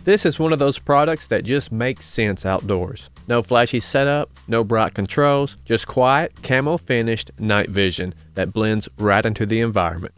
This is one of those products that just makes sense outdoors. No flashy setup, no bright controls, just quiet, camo finished night vision that blends right into the environment.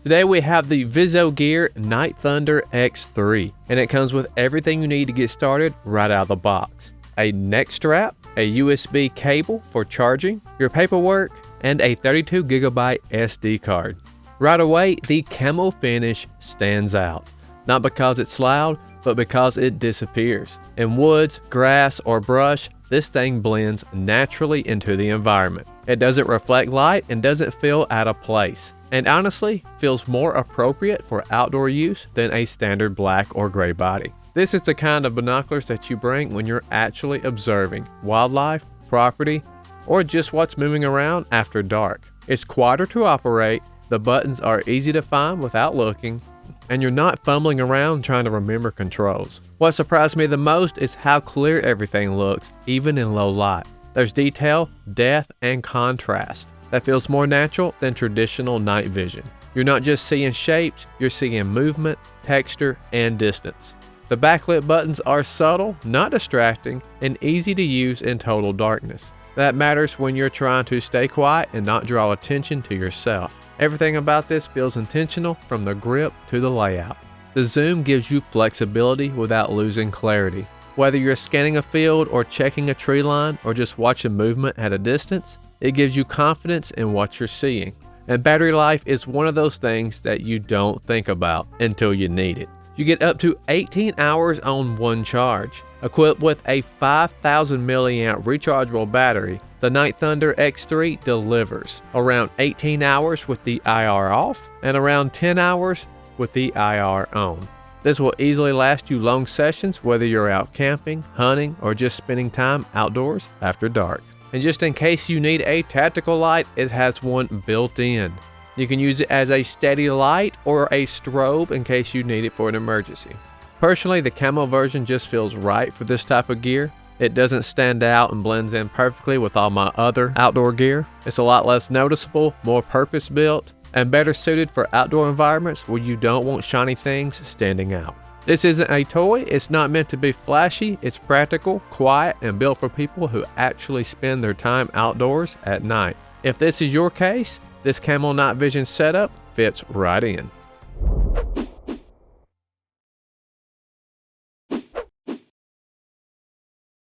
Today we have the VisioGear Night Thunder X3, and it comes with everything you need to get started right out of the box. A neck strap, a USB cable for charging, your paperwork, and a 32GB SD card. Right away, the camo finish stands out. Not because it's loud, but because it disappears. In woods, grass, or brush, this thing blends naturally into the environment. It doesn't reflect light and doesn't feel out of place, and honestly feels more appropriate for outdoor use than a standard black or gray body. This is the kind of binoculars that you bring when you're actually observing wildlife, property, or just what's moving around after dark. It's quieter to operate, the buttons are easy to find without looking, and you're not fumbling around trying to remember controls. What surprised me the most is how clear everything looks, even in low light. There's detail, depth, and contrast that feels more natural than traditional night vision. You're not just seeing shapes, you're seeing movement, texture, and distance. The backlit buttons are subtle, not distracting, and easy to use in total darkness. That matters when you're trying to stay quiet and not draw attention to yourself. Everything about this feels intentional, from the grip to the layout. The zoom gives you flexibility without losing clarity. Whether you're scanning a field or checking a tree line or just watching movement at a distance, it gives you confidence in what you're seeing. And battery life is one of those things that you don't think about until you need it. You get up to 18 hours on one charge. Equipped with a 5,000 milliamp rechargeable battery, the Night Thunder X3 delivers around 18 hours with the IR off and around 10 hours with the IR on. This will easily last you long sessions whether you're out camping, hunting, or just spending time outdoors after dark. And just in case you need a tactical light, it has one built in. You can use it as a steady light or a strobe in case you need it for an emergency. Personally, the camo version just feels right for this type of gear. It doesn't stand out and blends in perfectly with all my other outdoor gear. It's a lot less noticeable, more purpose-built, and better suited for outdoor environments where you don't want shiny things standing out. This isn't a toy, it's not meant to be flashy, it's practical, quiet, and built for people who actually spend their time outdoors at night. If this is your case, this camo night vision setup fits right in.